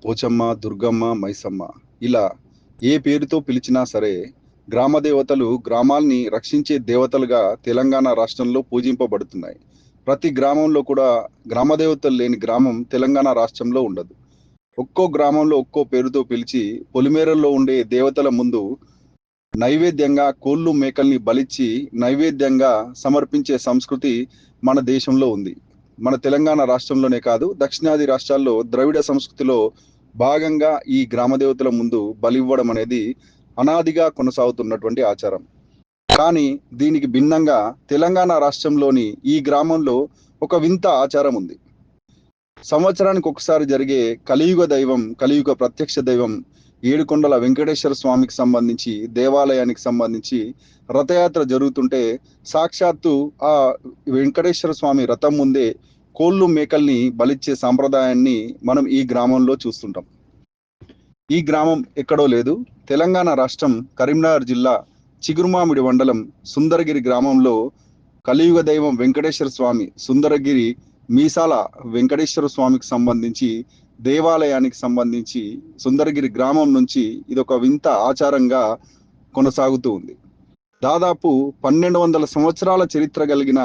పోచమ్మ, దుర్గమ్మ, మైసమ్మ ఇలా ఏ పేరుతో పిలిచినా సరే గ్రామ దేవతలు గ్రామాల్ని రక్షించే దేవతలుగా తెలంగాణ రాష్ట్రంలో పూజింపబడుతున్నాయి. ప్రతి గ్రామంలో కూడా గ్రామ దేవతలు లేని గ్రామం తెలంగాణ రాష్ట్రంలో ఉండదు. ఒక్కో గ్రామంలో ఒక్కో పేరుతో పిలిచి పొలిమేరల్లో ఉండే దేవతల ముందు నైవేద్యంగా కోళ్ళు మేకల్ని బలిచ్చి నైవేద్యంగా సమర్పించే సంస్కృతి మన దేశంలో ఉంది. మన తెలంగాణ రాష్ట్రంలోనే కాదు, దక్షిణాది రాష్ట్రాల్లో ద్రవిడ సంస్కృతిలో భాగంగా ఈ గ్రామ దేవతల ముందు బలి ఇవ్వడం అనేది అనాదిగా కొనసాగుతున్నటువంటి ఆచారం. కానీ దీనికి భిన్నంగా తెలంగాణ రాష్ట్రంలోని ఈ గ్రామంలో ఒక వింత ఆచారం ఉంది. సంవత్సరానికి ఒకసారి జరిగే కలియుగ దైవం, కలియుగ ప్రత్యక్ష దైవం ఏడుకొండల వెంకటేశ్వర స్వామికి సంబంధించి, దేవాలయానికి సంబంధించి రథయాత్ర జరుగుతుంటే సాక్షాత్తు ఆ వెంకటేశ్వర స్వామి రథం ముందే కోళ్ళు మేకల్ని బలిచ్చే సాంప్రదాయాన్ని మనం ఈ గ్రామంలో చూస్తుంటాం. ఈ గ్రామం ఎక్కడో లేదు, తెలంగాణ రాష్ట్రం కరీంనగర్ జిల్లా చిగురుమామిడి మండలం సుందరగిరి గ్రామంలో కలియుగ దైవం వెంకటేశ్వర స్వామి, సుందరగిరి మీసాల వెంకటేశ్వర స్వామికి సంబంధించి దేవాలయానికి సంబంధించి సుందరగిరి గ్రామం నుంచి ఇదొక వింత ఆచారంగా కొనసాగుతూ ఉంది. దాదాపు 1200 సంవత్సరాల చరిత్ర కలిగిన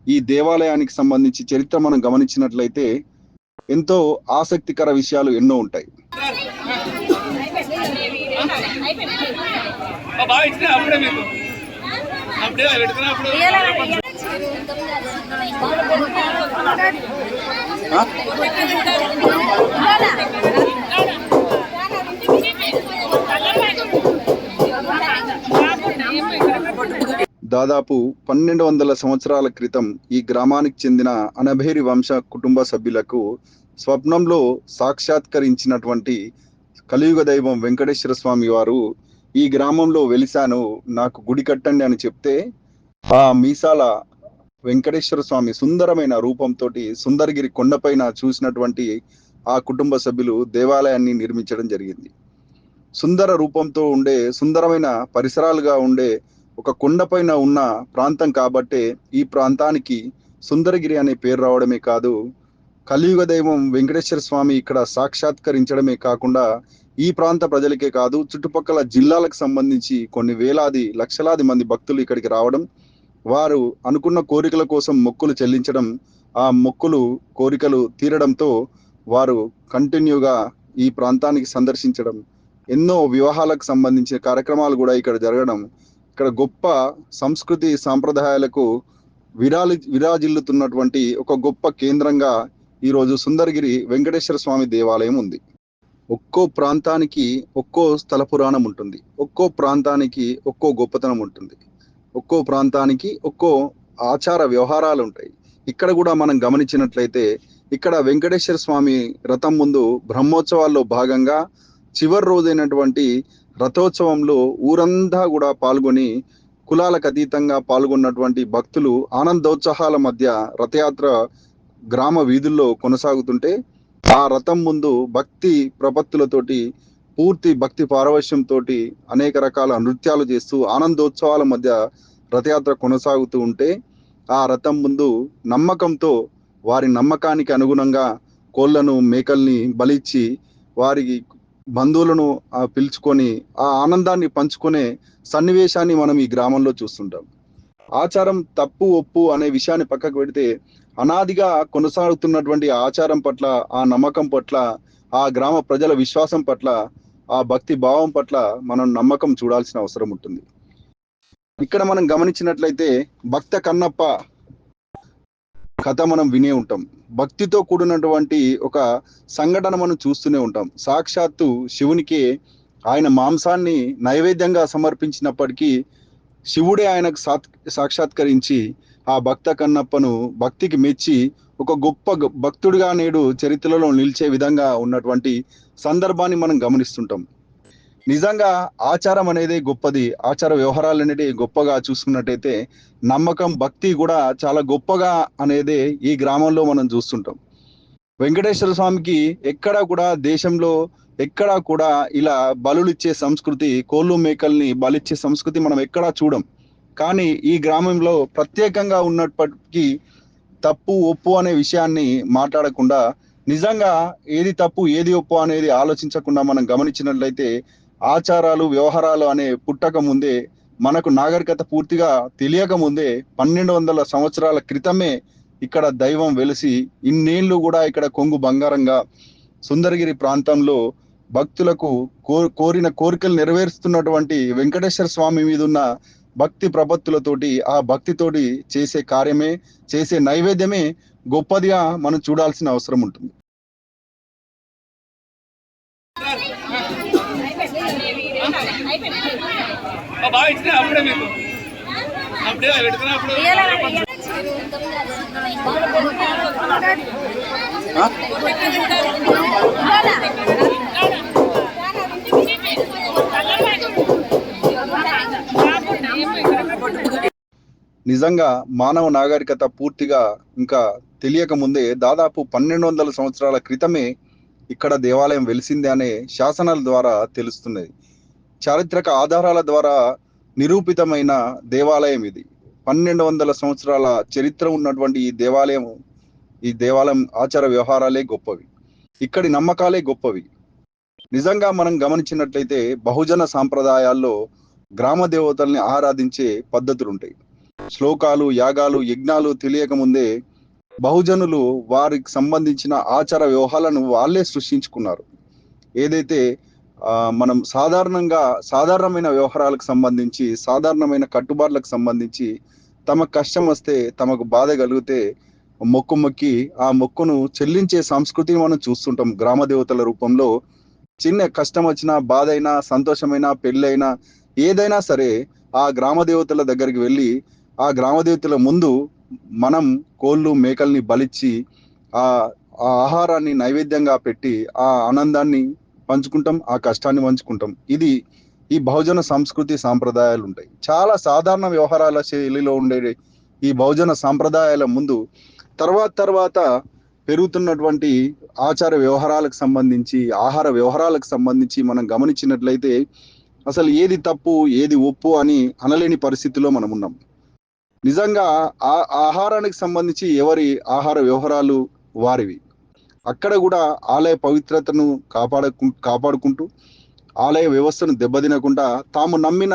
ఈ దేవాలయానికి సంబంధించి చరిత్ర మనం గమనించినట్లయితే ఎంతో ఆసక్తికర విషయాలు ఎన్నో ఉంటాయి. దాదాపు 1200 సంవత్సరాల క్రితం ఈ గ్రామానికి చెందిన అనభేరి వంశ కుటుంబ సభ్యులకు స్వప్నంలో సాక్షాత్కరించినటువంటి కలియుగ దైవం వెంకటేశ్వర స్వామి వారు ఈ గ్రామంలో వెలిశాను, నాకు గుడి కట్టండి అని చెప్తే ఆ మీసాల వెంకటేశ్వర స్వామి సుందరమైన రూపంతో సుందరగిరి కొండపైన చూసినటువంటి ఆ కుటుంబ సభ్యులు దేవాలయాన్ని నిర్మించడం జరిగింది. సుందర రూపంతో ఉండే, సుందరమైన పరిసరాలుగా ఉండే ఒక కొండపైన ఉన్న ప్రాంతం కాబట్టే ఈ ప్రాంతానికి సుందరగిరి అనే పేరు రావడమే కాదు, కలియుగ దైవం వెంకటేశ్వర స్వామి ఇక్కడ సాక్షాత్కరించడమే కాకుండా ఈ ప్రాంత ప్రజలకే కాదు, చుట్టుపక్కల జిల్లాలకు సంబంధించి కొన్ని వేలాది లక్షలాది మంది భక్తులు ఇక్కడికి రావడం, వారు అనుకున్న కోరికల కోసం మొక్కులు చెల్లించడం, ఆ మొక్కులు కోరికలు తీరడంతో వారు కంటిన్యూగా ఈ ప్రాంతానికి సందర్శించడం, ఎన్నో వివాహాలకు సంబంధించిన కార్యక్రమాలు కూడా ఇక్కడ జరగడం, ఇక్కడ గొప్ప సంస్కృతి సాంప్రదాయాలకు విరాజిల్లుతున్నటువంటి ఒక గొప్ప కేంద్రంగా ఈరోజు సుందరగిరి వెంకటేశ్వర స్వామి దేవాలయం ఉంది. ఒక్కో ప్రాంతానికి ఒక్కో స్థల పురాణం ఉంటుంది, ఒక్కో ప్రాంతానికి ఒక్కో గొప్పతనం ఉంటుంది, ఒక్కో ప్రాంతానికి ఒక్కో ఆచార వ్యవహారాలు ఉంటాయి. ఇక్కడ కూడా మనం గమనించినట్లయితే ఇక్కడ వెంకటేశ్వర స్వామి రథం ముందు బ్రహ్మోత్సవాల్లో భాగంగా చివరి రోజైనటువంటి రథోత్సవంలో ఊరంతా కూడా పాల్గొని కులాలకు అతీతంగా పాల్గొన్నటువంటి భక్తులు ఆనందోత్సాహాల మధ్య రథయాత్ర గ్రామ వీధుల్లో కొనసాగుతుంటే ఆ రథం ముందు భక్తి ప్రపత్తులతోటి, పూర్తి భక్తి పారవశ్యంతో అనేక రకాల నృత్యాలు చేస్తూ ఆనందోత్సవాల మధ్య రథయాత్ర కొనసాగుతూ ఉంటే ఆ రథం ముందు నమ్మకంతో వారి నమ్మకానికి అనుగుణంగా కోళ్లను మేకల్ని బలిచ్చి వారి బంధువులను పిలుచుకొని ఆ ఆనందాన్ని పంచుకునే సన్నివేశాన్ని మనం ఈ గ్రామంలో చూస్తుంటాం. ఆచారం తప్పు ఒప్పు అనే విషయాన్ని పక్కకు పెడితే అనాదిగా కొనసాగుతున్నటువంటి ఆచారం పట్ల, ఆ నమ్మకం పట్ల, ఆ గ్రామ ప్రజల విశ్వాసం పట్ల, ఆ భక్తి భావం పట్ల మనం నమ్మకం చూడాల్సిన అవసరం ఉంటుంది. ఇక్కడ మనం గమనించినట్లయితే భక్త కన్నప్ప కథ మనం వినే ఉంటాం. భక్తితో కూడినటువంటి ఒక సంఘటన మనం చూస్తూనే ఉంటాం. సాక్షాత్తు శివునికి ఆయన మాంసాన్ని నైవేద్యంగా సమర్పించినప్పటికీ శివుడే ఆయనకు సాక్షాత్కరించి ఆ భక్త కన్నప్పను భక్తికి మెచ్చి ఒక గొప్ప భక్తుడిగా నేడు చరిత్రలో నిలిచే విధంగా ఉన్నటువంటి సందర్భాన్ని మనం గమనిస్తుంటాం. నిజంగా ఆచారం అనేది గొప్పది, ఆచార వ్యవహారాలు అనేది గొప్పగా చూసుకున్నట్టయితే నమ్మకం, భక్తి కూడా చాలా గొప్పగా అనేది ఈ గ్రామంలో మనం చూస్తుంటాం. వెంకటేశ్వర స్వామికి ఎక్కడా కూడా దేశంలో ఎక్కడా కూడా ఇలా బలులు ఇచ్చే సంస్కృతి, కోళ్ళు మేకల్ని బలిచ్చే సంస్కృతి మనం ఎక్కడా చూడం. కానీ ఈ గ్రామంలో ప్రత్యేకంగా ఉన్నప్పటికీ తప్పు ఒప్పు అనే విషయాన్ని మాట్లాడకుండా నిజంగా ఏది తప్పు ఏది ఒప్పు అనేది ఆలోచించకుండా మనం గమనించినట్లయితే ఆచారాలు వ్యవహారాలు అనే పుట్టక ముందే, మనకు నాగరికత పూర్తిగా తెలియక ముందే 1200 సంవత్సరాల క్రితమే ఇక్కడ దైవం వెలిసి ఇన్నేళ్లు కూడా ఇక్కడ కొంగు బంగారంగా సుందరగిరి ప్రాంతంలో భక్తులకు కోరిన కోరికలు నెరవేరుస్తున్నటువంటి వెంకటేశ్వర స్వామి మీద ఉన్న భక్తి ప్రపత్తులతోటి, ఆ భక్తితోటి చేసే కార్యమే, చేసే నైవేద్యమే గొప్పదిగా మనం చూడాల్సిన అవసరం ఉంటుంది. నిజంగా మానవ నాగరికత పూర్తిగా ఇంకా తెలియక ముందే దాదాపు 1200 సంవత్సరాల క్రితమే ఇక్కడ దేవాలయం వెలిసింది అనే శాసనాల ద్వారా తెలుస్తున్నది. చారిత్రక ఆధారాల ద్వారా నిరూపితమైన దేవాలయం ఇది. 1200 సంవత్సరాల చరిత్ర ఉన్నటువంటి ఈ దేవాలయం ఆచార వ్యవహారాలే గొప్పవి, ఇక్కడి నమ్మకాలే గొప్పవి. నిజంగా మనం గమనించినట్లయితే బహుజన సాంప్రదాయాల్లో గ్రామ దేవతల్ని ఆరాధించే పద్ధతులు ఉంటాయి. శ్లోకాలు, యాగాలు, యజ్ఞాలు తెలియక ముందే బహుజనులు వారికి సంబంధించిన ఆచార వ్యవహారాలను వాళ్ళే సృష్టించుకున్నారు. ఏదైతే మనం సాధారణమైన వ్యవహారాలకు సంబంధించి, సాధారణమైన కట్టుబాట్లకు సంబంధించి తమకు కష్టం వస్తే, తమకు బాధ కలిగితే మొక్కి ఆ మొక్కును చెల్లించే సంస్కృతిని మనం చూస్తుంటాం. గ్రామ దేవతల రూపంలో చిన్న కష్టం వచ్చినా, బాధ అయినా, సంతోషమైనా, పెళ్ళైనా, ఏదైనా సరే ఆ గ్రామ దేవతల దగ్గరికి వెళ్ళి ఆ గ్రామ దేవతల ముందు మనం కోళ్ళు మేకల్ని బలిచ్చి ఆ ఆహారాన్ని నైవేద్యంగా పెట్టి ఆ ఆనందాన్ని పంచుకుంటాం, ఆ కష్టాన్ని పంచుకుంటాం. ఇది ఈ బహుజన సంస్కృతి సాంప్రదాయాలు ఉంటాయి. చాలా సాధారణ వ్యవహారాల శైలిలో ఉండే ఈ బహుజన సాంప్రదాయాల ముందు తర్వాత పెరుగుతున్నటువంటి ఆచార వ్యవహారాలకు సంబంధించి, ఆహార వ్యవహారాలకు సంబంధించి మనం గమనించినట్లయితే అసలు ఏది తప్పు ఏది ఒప్పు అని అనలేని పరిస్థితిలో మనం ఉన్నాం. నిజంగా ఆహారానికి సంబంధించి ఎవరి ఆహార వ్యవహారాలు వారివి. అక్కడ కూడా ఆలయ పవిత్రతను కాపాడుకుంటూ ఆలయ వ్యవస్థను దెబ్బతినకుండా తాము నమ్మిన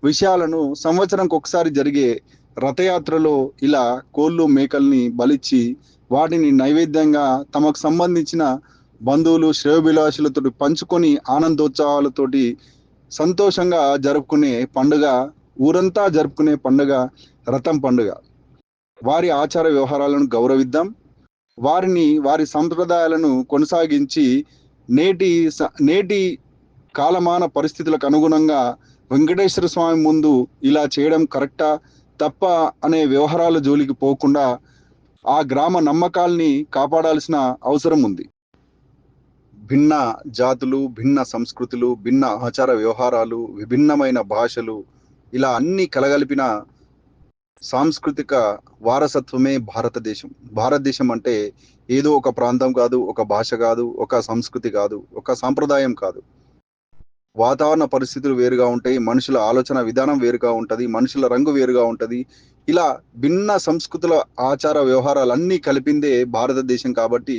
విషయాలను సంవత్సరంకి ఒకసారి జరిగే రథయాత్రలో ఇలా కోళ్ళు మేకల్ని బలిచ్చి వాటిని నైవేద్యంగా తమకు సంబంధించిన బంధువులు శ్రేయోభిలాషులతో పంచుకొని ఆనందోత్సవాలతోటి సంతోషంగా జరుపుకునే పండుగ, ఊరంతా జరుపుకునే పండుగ రథం పండుగ. వారి ఆచార వ్యవహారాలను గౌరవిద్దాం, వారి సంప్రదాయాలను కొనసాగించి నేటి కాలమాన పరిస్థితులకు అనుగుణంగా వెంకటేశ్వర స్వామి ముందు ఇలా చేయడం కరెక్టా తప్ప అనే వ్యవహారాల జోలికి పోకుండా ఆ గ్రామ నమ్మకాల్ని కాపాడాల్సిన అవసరం ఉంది. భిన్న జాతులు, భిన్న సంస్కృతులు, భిన్న ఆచార వ్యవహారాలు, విభిన్నమైన భాషలు, ఇలా అన్ని కలగలిపిన సాంస్కృతిక వారసత్వమే భారతదేశం. భారతదేశం అంటే ఏదో ఒక ప్రాంతం కాదు, ఒక భాష కాదు, ఒక సంస్కృతి కాదు, ఒక సాంప్రదాయం కాదు. వాతావరణ పరిస్థితులు వేరుగా ఉంటాయి, మనుషుల ఆలోచన విధానం వేరుగా ఉంటుంది, మనుషుల రంగు వేరుగా ఉంటుంది. ఇలా భిన్న సంస్కృతుల ఆచార వ్యవహారాలన్నీ కలిపిందే భారతదేశం. కాబట్టి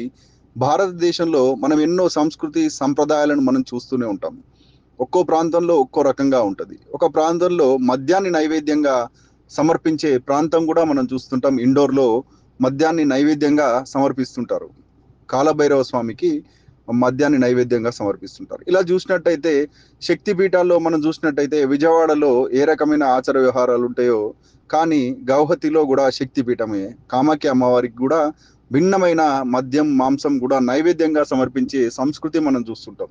భారతదేశంలో మనం ఎన్నో సంస్కృతి సంప్రదాయాలను మనం చూస్తూనే ఉంటాం. ఒక్కో ప్రాంతంలో ఒక్కో రకంగా ఉంటుంది. ఒక ప్రాంతంలో మద్యాన్ని నైవేద్యంగా సమర్పించే ప్రాంతం కూడా మనం చూస్తుంటాం. ఇండోర్లో మద్యాన్ని నైవేద్యంగా సమర్పిస్తుంటారు. కాలభైరవ స్వామికి మద్యాన్ని నైవేద్యంగా సమర్పిస్తుంటారు. ఇలా చూసినట్టయితే శక్తి పీఠాల్లో మనం చూసినట్టయితే విజయవాడలో ఏ రకమైన ఆచార వ్యవహారాలు ఉంటాయో, కానీ గౌహతిలో కూడా శక్తి పీఠమే. కామాఖ్య అమ్మవారికి కూడా భిన్నమైన మద్యం, మాంసం కూడా నైవేద్యంగా సమర్పించే సంస్కృతి మనం చూస్తుంటాం.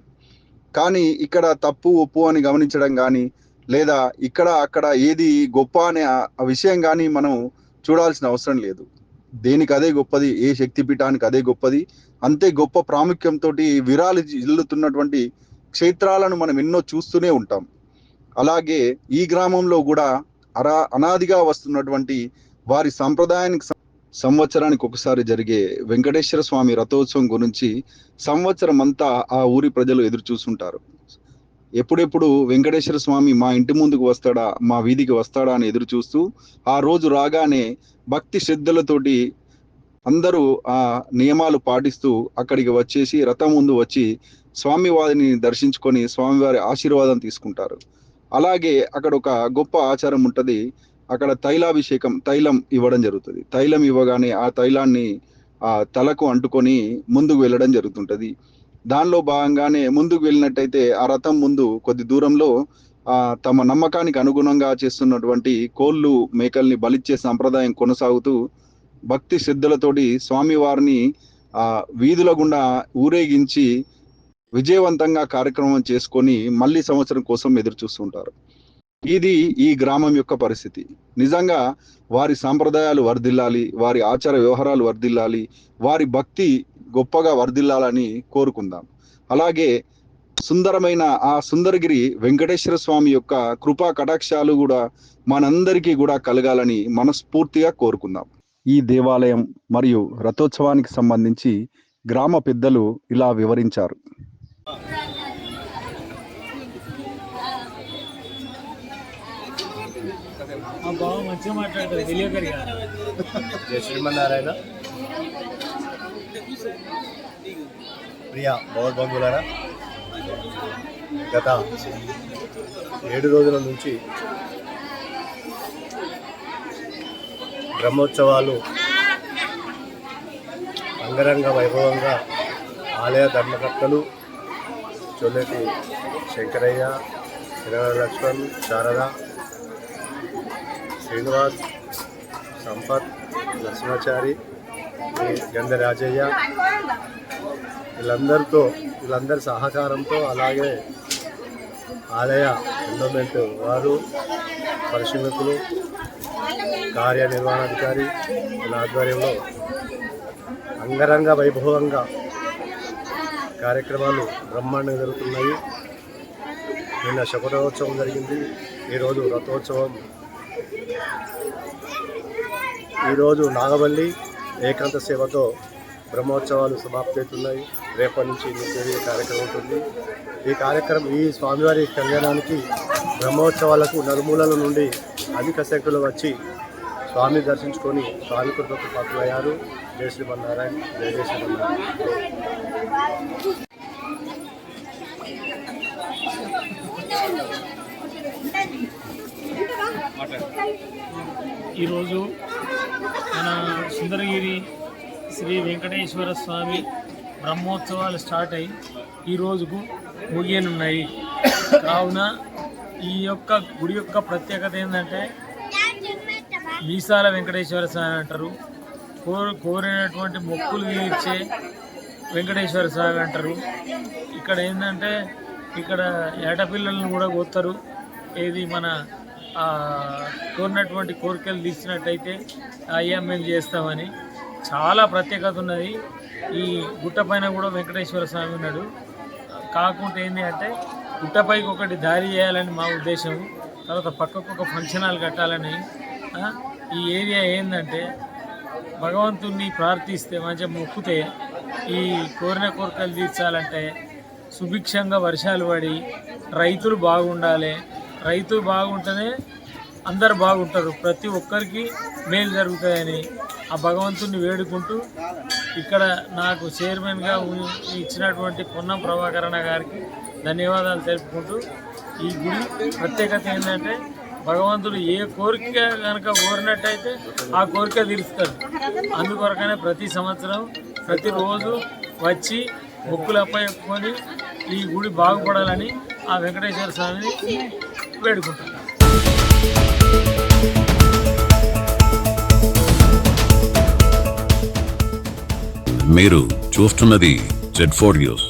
కానీ ఇక్కడ తప్పు ఒప్పు అని గమనించడం కానీ, లేదా ఇక్కడ అక్కడ ఏది గొప్ప అనే ఆ విషయం కానీ మనం చూడాల్సిన అవసరం లేదు. దేనికి అదే గొప్పది, ఏ శక్తి పీఠానికి అదే గొప్పది. అంతే గొప్ప ప్రాముఖ్యంతో విరాలి ఇల్లుతున్నటువంటి క్షేత్రాలను మనం ఎన్నో చూస్తూనే ఉంటాం. అలాగే ఈ గ్రామంలో కూడా అనాదిగా వస్తున్నటువంటి వారి సంప్రదాయానికి సంవత్సరానికి ఒకసారి జరిగే వెంకటేశ్వర స్వామి రథోత్సవం గురించి సంవత్సరం అంతా ఆ ఊరి ప్రజలు ఎదురు చూస్తుంటారు. ఎప్పుడెప్పుడు వెంకటేశ్వర స్వామి మా ఇంటి ముందుకు వస్తాడా, మా వీధికి వస్తాడా అని ఎదురు చూస్తూ ఆ రోజు రాగానే భక్తి శ్రద్ధలతోటి అందరూ ఆ నియమాలు పాటిస్తూ అక్కడికి వచ్చేసి రథం ముందు వచ్చి స్వామివారిని దర్శించుకొని స్వామివారి ఆశీర్వాదం తీసుకుంటారు. అలాగే అక్కడ ఒక గొప్ప ఆచారం ఉంటుంది. అక్కడ తైలాభిషేకం, తైలం ఇవ్వడం జరుగుతుంది. తైలం ఇవ్వగానే ఆ తైలాన్ని ఆ తలకు అంటుకొని ముందుకు వెళ్ళడం జరుగుతుంటది. దానిలో భాగంగానే ముందుకు వెళ్ళినట్టయితే ఆ రథం ముందు కొద్ది దూరంలో తమ నమ్మకానికి అనుగుణంగా చేస్తున్నటువంటి కోళ్ళు మేకల్ని బలిచ్చే సంప్రదాయం కొనసాగుతూ భక్తి శ్రద్ధలతోటి స్వామివారిని వీధుల గుండా ఊరేగించి విజయవంతంగా కార్యక్రమం చేసుకొని మళ్ళీ సంవత్సరం కోసం ఎదురు చూస్తుంటారు. ఇది ఈ గ్రామం యొక్క పరిస్థితి. నిజంగా వారి సాంప్రదాయాలు వర్ధిల్లాలి, వారి ఆచార వ్యవహారాలు వర్ధిల్లాలి, వారి భక్తి గొప్పగా వర్ధిల్లాలని కోరుకుందాం. అలాగే సుందరమైన ఆ సుందరగిరి వెంకటేశ్వర స్వామి యొక్క కృపా కటాక్షాలు కూడా మనందరికీ కూడా కలగాలని మనస్ఫూర్తిగా కోరుకుందాం. ఈ దేవాలయం మరియు రథోత్సవానికి సంబంధించి గ్రామ పెద్దలు ఇలా వివరించారు. జై శ్రీమన్నారాయణ. ప్రియ భగవద్బంధువులారా, గత 7 రోజుల నుంచి బ్రహ్మోత్సవాలు అంగరంగ వైభవంగా ఆలయ ధర్మకర్తలు చొల్లెటి శంకరయ్య, లక్ష్మణ్, శారద, శ్రీనివాస్, సంపత్, నరసింహాచారి, గంధరాజయ్య వీళ్ళందరి సహకారంతో, అలాగే ఆలయ ఎండోమెంట్ వారు, పరిశీలకులు, కార్యనిర్వహణాధికారి వీళ్ళ ఆధ్వర్యంలో అంగరంగ వైభవంగా కార్యక్రమాలు బ్రహ్మాండంగా జరుగుతున్నాయి. నిన్న శకునోత్సవం జరిగింది, ఈరోజు రథోత్సవం. ఈరోజు నాగవల్లి ఏకాంత సేవతో బ్రహ్మోత్సవాలు సమాప్తి అవుతున్నాయి. రేపటి నుంచి నిత్య కార్యక్రమం ఉంటుంది. ఈ స్వామివారి కళ్యాణానికి బ్రహ్మోత్సవాలకు నలుమూలల నుండి అధిక సంఖ్యలో వచ్చి స్వామి దర్శించుకొని స్వామి కృపకు పాత్రలయ్యారు. జై శ్రీమన్నారాయణ. జై జై శ్రీమన్నారాయణ. ఈరోజు మన సుందరగిరి శ్రీ వెంకటేశ్వర స్వామి బ్రహ్మోత్సవాలు స్టార్ట్ అయ్యి ఈ రోజుకు ముగియనున్నాయి. కావున ఈ యొక్క గుడి యొక్క ప్రత్యేకత ఏంటంటే మీసాల వెంకటేశ్వర స్వామి అంటారు. కోరినటువంటి మొక్కులు తీర్చే వెంకటేశ్వర స్వామి అంటారు. ఇక్కడ ఏంటంటే ఇక్కడ ఏటపిల్లలను కూడా కోస్తారు. ఏది మన కోరినటువంటి కోరికలు తీర్చినట్టయితే అయ్యా మేము చేస్తామని చాలా ప్రత్యేకత ఉన్నది. ఈ గుట్ట పైన కూడా వెంకటేశ్వర స్వామి ఉన్నాడు. కాకుంటే ఏంటి అంటే గుట్టపైకి ఒకటి దారి చేయాలని మా ఉద్దేశం. తర్వాత పక్కకు ఒక ఫంక్షన్ హాల్ కట్టాలని. ఈ ఏరియా ఏంటంటే భగవంతుణ్ణి ప్రార్థిస్తే మంచిగా మొక్కుతే ఈ కోరిన కోరికలు తీర్చాలంటే సుభిక్షంగా వర్షాలు పడి రైతులు బాగుండాలి. రైతులు బాగుంటేనే అందరు బాగుంటారు, ప్రతి ఒక్కరికి మేలు జరుగుతాయని ఆ భగవంతుని వేడుకుంటూ ఇక్కడ నాకు చైర్మన్గా ఇచ్చినటువంటి పొన్నం ప్రభాకరణ గారికి ధన్యవాదాలు తెలుపుకుంటూ ఈ గుడి ప్రత్యేకత ఏంటంటే భగవంతుడు ఏ కోరిక కనుక కోరినట్టయితే ఆ కోరిక తీరుస్తాడు. అందుకొరకనే ప్రతి సంవత్సరం ప్రతిరోజు వచ్చి మొక్కులపై చెప్పుకొని ఈ గుడి బాగుపడాలని ఆ వెంకటేశ్వర స్వామిని వేడుకుంటాను. మీరు చూస్తున్నది Z4 news.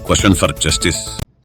Question for justice.